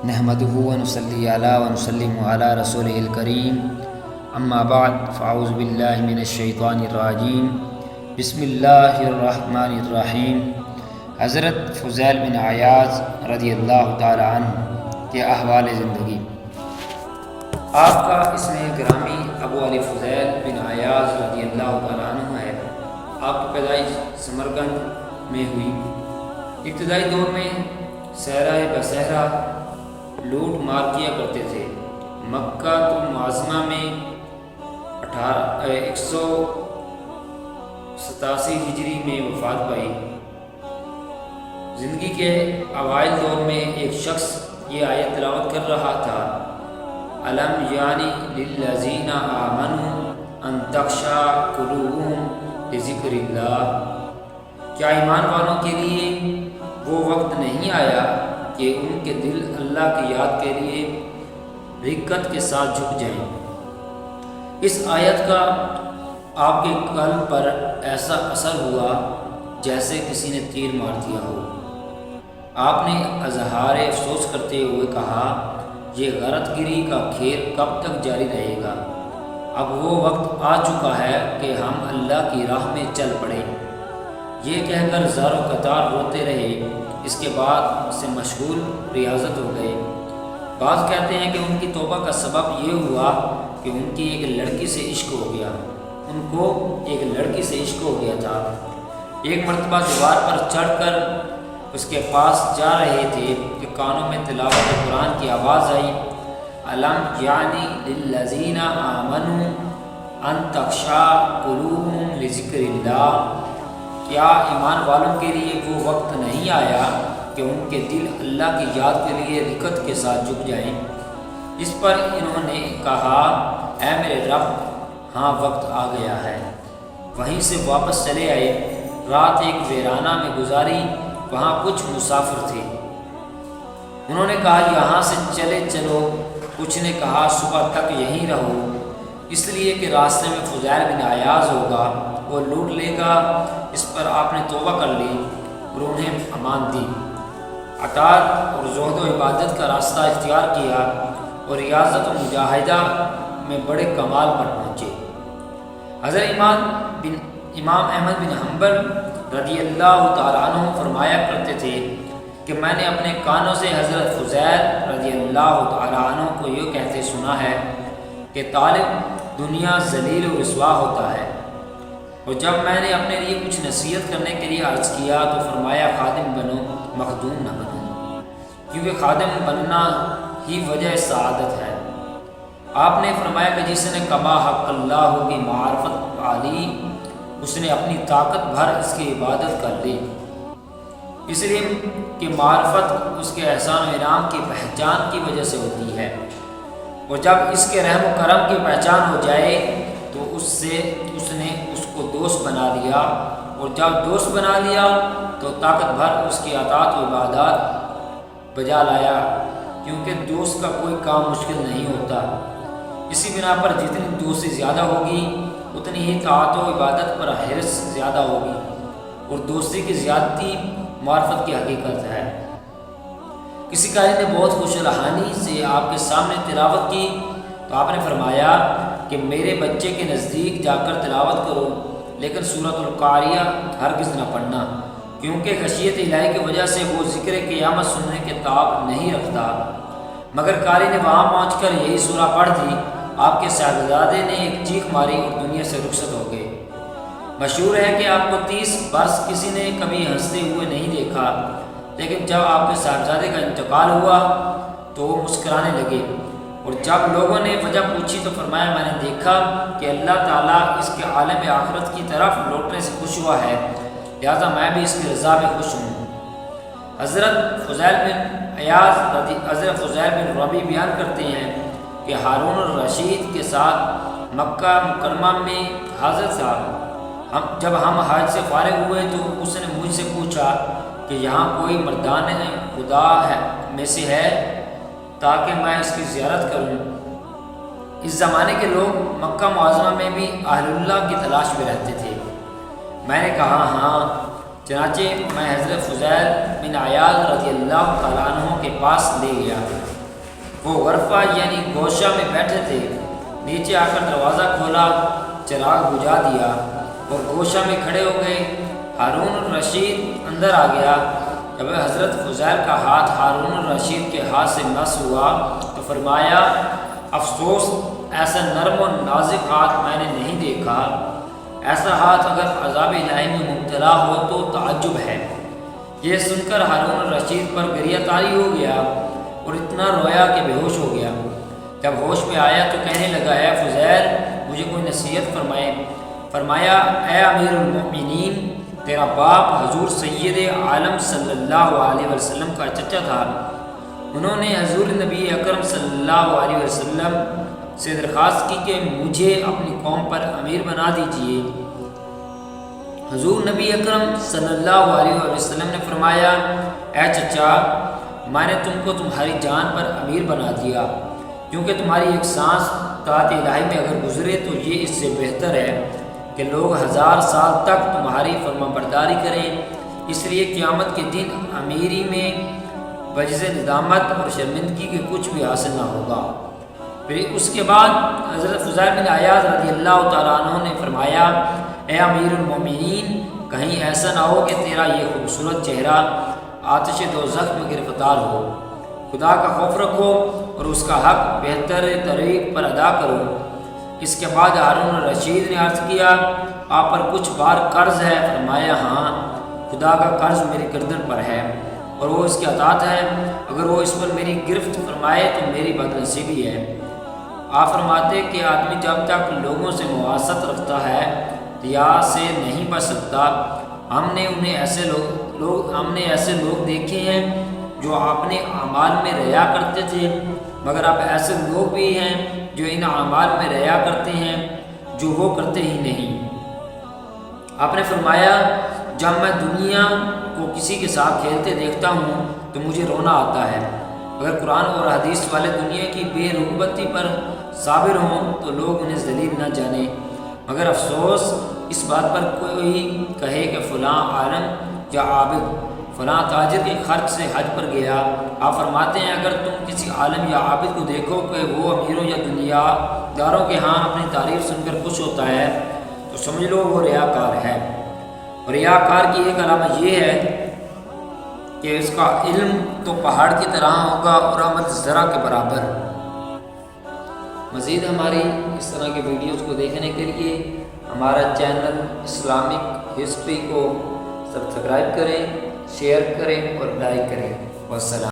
نحمدہ و نصلی علی و نسلم علی رسولہ الکریم اما بعد فاعوذ باللہ من الشیطان الرجیم بسم اللہ الرحمن الرحیم۔ حضرت فضیل بن عیاض رضی اللہ تعالی عنہ کے احوال زندگی۔ آپ کا اسم گرامی ابو علی فضیل بن عیاض رضی اللہ تعالی عنہ ہے۔ آپ کی پیدائش سمرقند میں ہوئی۔ ابتدائی دور میں صحرائے بصحرا لوٹ مار کیا کرتے تھے۔ مکہ المعظمہ میں 187 ہجری میں وفات پائی۔ زندگی کے اوائل دور میں ایک شخص یہ آیت تلاوت کر رہا تھا، الم یعنی للذین آمنوا ان تخشع قلوبهم لذکر اللہ، کیا ایمان والوں کے لیے وہ وقت نہیں آیا کہ ان کے دل اللہ کی یاد کے لیے رقت کے ساتھ جھک جائیں۔ اس آیت کا آپ کے قلب پر ایسا اثر ہوا جیسے کسی نے تیر مار دیا ہو۔ آپ نے اظہار افسوس کرتے ہوئے کہا، یہ غرض گری کا کھیل کب تک جاری رہے گا؟ اب وہ وقت آ چکا ہے کہ ہم اللہ کی راہ میں چل پڑیں۔ یہ کہہ کر زار و قطار روتے رہے۔ اس کے بعد سے مشغول ریاضت ہو گئے۔ بعض کہتے ہیں کہ ان کی توبہ کا سبب یہ ہوا کہ ان کی ایک لڑکی سے عشق ہو گیا۔ ان کو ایک لڑکی سے عشق ہو گیا تھا۔ ایک مرتبہ دیوار پر چڑھ کر اس کے پاس جا رہے تھے کہ کانوں میں تلاوت قرآن کی آواز آئی، الم یعنی للذین آمنوا ان تخشع قلوبهم لذکر اللہ، کیا ایمان والوں کے لیے وہ وقت نہیں آیا کہ ان کے دل اللہ کی یاد کے لیے رقت کے ساتھ جھک جائیں؟ اس پر انہوں نے کہا، اے میرے رب، ہاں وقت آ گیا ہے۔ وہیں سے واپس چلے آئے۔ رات ایک ویرانہ میں گزاری، وہاں کچھ مسافر تھے۔ انہوں نے کہا، یہاں سے چلے چلو۔ کچھ نے کہا، صبح تک یہیں رہو، اس لیے کہ راستے میں فضیل بن عیاض ہوگا، وہ لوٹ لے گا۔ اس پر آپ نے توبہ کر لی اور انہیں امان دی۔ اطاعت اور زہد و عبادت کا راستہ اختیار کیا اور ریاضت و مجاہدہ میں بڑے کمال پر پہنچے۔ حضرت امام احمد بن حنبل رضی اللہ تعالیٰ عنہ فرمایا کرتے تھے کہ میں نے اپنے کانوں سے حضرت فضیل رضی اللہ تعالیٰ عنہ کو یہ کہتے سنا ہے کہ طالب دنیا ذلیل و رسوا ہوتا ہے۔ اور جب میں نے اپنے لیے کچھ نصیحت کرنے کے لیے عرض کیا تو فرمایا، خادم بنو، مخدوم نہ بنو، کیونکہ خادم بننا ہی وجہ سعادت ہے۔ آپ نے فرمایا کہ جس نے کما حق اللہ کی معرفت پالی، اس نے اپنی طاقت بھر اس کی عبادت کر لی، اس لیے کہ معرفت اس کے احسان و انعام کی پہچان کی وجہ سے ہوتی ہے، اور جب اس کے رحم و کرم کی پہچان ہو جائے تو اس نے اس کو دوست بنا لیا، اور جب دوست بنا لیا تو طاقت بھر اس کی اطاعت و عبادات بجا لایا، کیونکہ دوست کا کوئی کام مشکل نہیں ہوتا۔ اسی بنا پر جتنی دوستی زیادہ ہوگی اتنی ہی طاعت و عبادت پر حرص زیادہ ہوگی، اور دوستی کی زیادتی معرفت کی حقیقت ہے۔ کسی قاری نے بہت خوش رحانی سے آپ کے سامنے تلاوت کی تو آپ نے فرمایا کہ میرے بچے کے نزدیک جا کر تلاوت کرو، لیکن سورۃ القاریہ ہرگز نہ پڑھنا، کیونکہ خشیت الہی کی وجہ سے وہ ذکر قیامت سننے کے تاب نہیں رکھتا۔ مگر قاری نے وہاں پہنچ کر یہی سورہ پڑھ دی۔ آپ کے صاحبزادے نے ایک چیخ ماری اور دنیا سے رخصت ہو گئے۔ مشہور ہے کہ آپ کو 30 برس کسی نے کبھی ہنستے ہوئے نہیں دیکھا، لیکن جب آپ کے صاحبزادے کا انتقال ہوا تو وہ مسکرانے لگے، اور جب لوگوں نے وجہ پوچھی تو فرمایا، میں نے دیکھا کہ اللہ تعالیٰ اس کے عالم آخرت کی طرف لوٹنے سے خوش ہوا ہے، لہذا میں بھی اس کی رضا میں خوش ہوں۔ حضرت فضیل بن ربیع بیان کرتے ہیں کہ ہارون الرشید کے ساتھ مکہ مکرمہ میں حاضر تھا۔ جب ہم حج سے فارغ ہوئے تو اس نے مجھ سے پوچھا کہ یہاں کوئی مردان خدا میں سے ہے تاکہ میں اس کی زیارت کروں۔ اس زمانے کے لوگ مکہ معظمہ میں بھی اہل اللہ کی تلاش میں رہتے تھے۔ میں نے کہا ہاں، چنانچہ میں حضرت فضیل بن عیاض رضی اللہ تعالیٰ عنہ کے پاس لے گیا۔ وہ غرفہ یعنی گوشہ میں بیٹھے تھے، نیچے آ کر دروازہ کھولا، چراغ بجھا دیا اور گوشہ میں کھڑے ہو گئے۔ ہارون الرشید اندر آ گیا۔ جب حضرت فضیل کا ہاتھ ہارون الرشید کے ہاتھ سے مس ہوا تو فرمایا، افسوس ایسا نرم و نازک ہاتھ میں نے نہیں دیکھا۔ ایسا ہاتھ اگر عذاب الہی میں مبتلا ہو تو تعجب ہے۔ یہ سن کر ہارون الرشید پر گریہ طاری ہو گیا اور اتنا رویا کہ بے ہوش ہو گیا۔ جب ہوش میں آیا تو کہنے لگا، اے فضیل مجھے کوئی نصیحت فرمائے۔ فرمایا، اے امیر المؤمنین، تیرا باپ حضور سید عالم صلی اللہ علیہ وسلم کا چچا تھا۔ انہوں نے حضور نبی اکرم صلی اللہ علیہ وسلم سے درخواست کی کہ مجھے اپنی قوم پر امیر بنا دیجیے۔ حضور نبی اکرم صلی اللہ علیہ وسلم نے فرمایا، اے چچا، میں نے تم کو تمہاری جان پر امیر بنا دیا، کیونکہ تمہاری ایک سانس طاعت الہی میں اگر گزرے تو یہ اس سے بہتر ہے کہ لوگ 1000 سال تک تمہاری فرما برداری کریں۔ اس لیے قیامت کے دن امیری میں بجز ندامت اور شرمندگی کے کچھ بھی حاصل نہ ہوگا۔ پھر اس کے بعد حضرت فضیل بن عیاض رضی اللہ تعالیٰ عنہ نے فرمایا، اے امیر المومنین، کہیں ایسا نہ ہو کہ تیرا یہ خوبصورت چہرہ آتش دوزخ میں گرفتار ہو۔ خدا کا خوف رکھو اور اس کا حق بہتر طریق پر ادا کرو۔ اس کے بعد ہارون الرشید نے عرض کیا، آپ پر کچھ بار قرض ہے؟ فرمایا، ہاں، خدا کا قرض میری گردن پر ہے اور وہ اس کی عطاعت ہے، اگر وہ اس پر میری گرفت فرمائے تو میری بدنصیبی ہے۔ آپ فرماتے کہ آدمی جب تک لوگوں سے مواست رکھتا ہے ریا سے نہیں بچ سکتا۔ ہم نے ایسے لوگ دیکھے ہیں جو اپنے اعمال میں ریا کرتے تھے، مگر اب ایسے لوگ بھی ہیں جو ان اعمال میں ریا کرتے ہیں جو وہ کرتے ہی نہیں۔ آپ نے فرمایا، جب میں دنیا کو کسی کے ساتھ کھیلتے دیکھتا ہوں تو مجھے رونا آتا ہے۔ اگر قرآن اور حدیث والے دنیا کی بے رغبتی پر صابر ہوں تو لوگ انہیں ذلیل نہ جانیں، مگر افسوس اس بات پر کوئی کہے کہ فلاں عالم یا عابد فلاں تاجر کے خرچ سے حج پر گیا۔ آپ فرماتے ہیں، اگر تم کسی عالم یا عابد کو دیکھو کہ وہ امیروں یا دنیا داروں کے ہاں اپنی تعریف سن کر خوش ہوتا ہے تو سمجھ لو وہ ریاکار ہے۔ اور ریاکار کی ایک علامت یہ ہے کہ اس کا علم تو پہاڑ کی طرح ہوگا اور عمل ذرہ کے برابر۔ مزید ہماری اس طرح کی ویڈیوز کو دیکھنے کے لیے ہمارا چینل اسلامک ہسٹری کو سبسکرائب کریں، شیئر کریں اور لائک کریں۔ والسلام۔